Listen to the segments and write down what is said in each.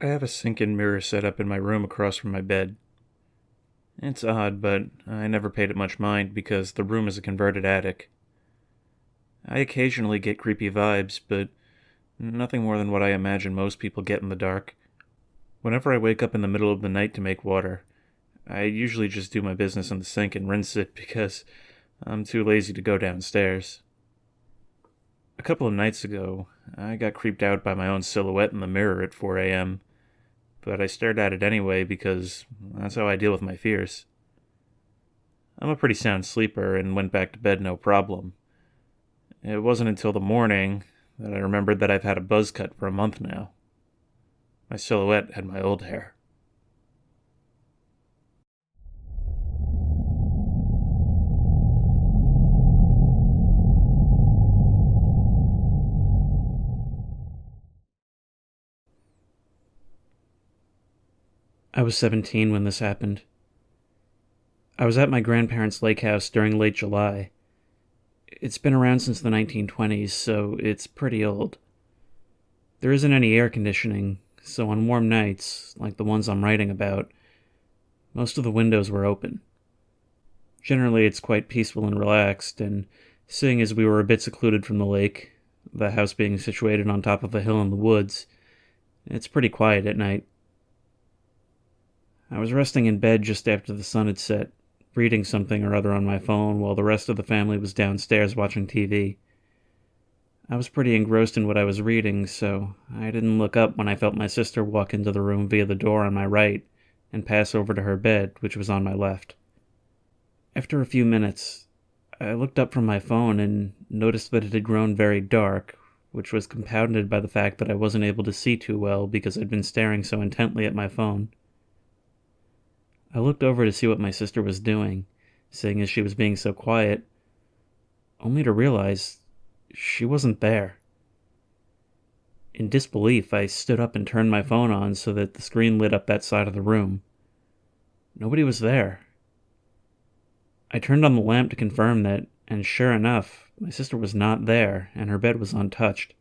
I have a sink and mirror set up in my room across from my bed. It's odd, but I never paid it much mind because the room is a converted attic. I occasionally get creepy vibes, but nothing more than what I imagine most people get in the dark. Whenever I wake up in the middle of the night to make water, I usually just do my business in the sink and rinse it because I'm too lazy to go downstairs. A couple of nights ago, I got creeped out by my own silhouette in the mirror at 4 a.m., but I stared at it anyway because that's how I deal with my fears. I'm a pretty sound sleeper and went back to bed no problem. It wasn't until the morning that I remembered that I've had a buzz cut for a month now. My silhouette had my old hair. I was 17 when this happened. I was at my grandparents' lake house during late July. It's been around since the 1920s, so it's pretty old. There isn't any air conditioning, so on warm nights, like the ones I'm writing about, most of the windows were open. Generally, it's quite peaceful and relaxed, and seeing as we were a bit secluded from the lake, the house being situated on top of a hill in the woods, it's pretty quiet at night. I was resting in bed just after the sun had set, reading something or other on my phone while the rest of the family was downstairs watching TV. I was pretty engrossed in what I was reading, so I didn't look up when I felt my sister walk into the room via the door on my right and pass over to her bed, which was on my left. After a few minutes, I looked up from my phone and noticed that it had grown very dark, which was compounded by the fact that I wasn't able to see too well because I'd been staring so intently at my phone. I looked over to see what my sister was doing, seeing as she was being so quiet, only to realize she wasn't there. In disbelief, I stood up and turned my phone on so that the screen lit up that side of the room. Nobody was there. I turned on the lamp to confirm that, and sure enough, my sister was not there, and her bed was untouched.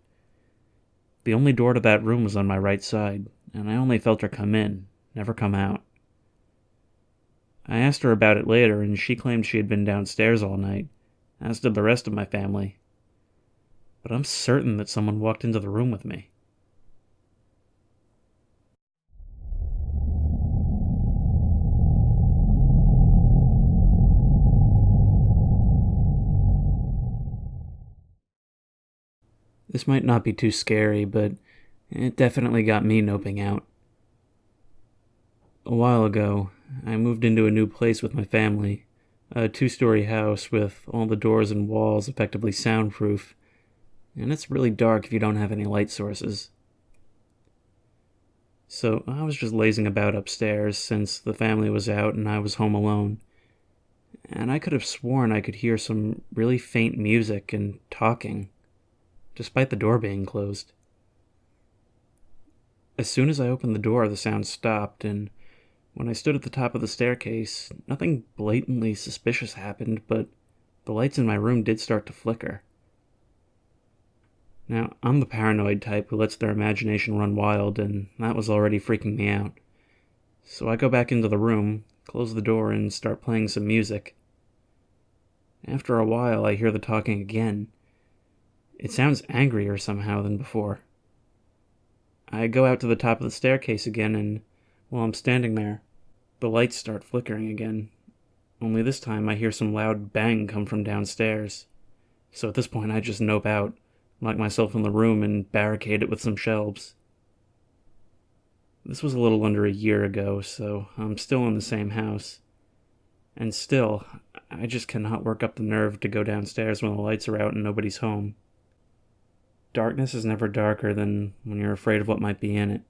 The only door to that room was on my right side, and I only felt her come in, never come out. I asked her about it later, and she claimed she had been downstairs all night, as did the rest of my family. But I'm certain that someone walked into the room with me. This might not be too scary, but it definitely got me noping out. A while ago, I moved into a new place with my family, a two-story house with all the doors and walls effectively soundproof, and it's really dark if you don't have any light sources. So I was just lazing about upstairs since the family was out and I was home alone, and I could have sworn I could hear some really faint music and talking, despite the door being closed. As soon as I opened the door, the sound stopped, and when I stood at the top of the staircase, nothing blatantly suspicious happened, but the lights in my room did start to flicker. Now, I'm the paranoid type who lets their imagination run wild, and that was already freaking me out. So I go back into the room, close the door, and start playing some music. After a while, I hear the talking again. It sounds angrier somehow than before. I go out to the top of the staircase again, and while I'm standing there, the lights start flickering again. Only this time I hear some loud bang come from downstairs. So at this point I just nope out, lock myself in the room, and barricade it with some shelves. This was a little under a year ago, so I'm still in the same house. And still, I just cannot work up the nerve to go downstairs when the lights are out and nobody's home. Darkness is never darker than when you're afraid of what might be in it.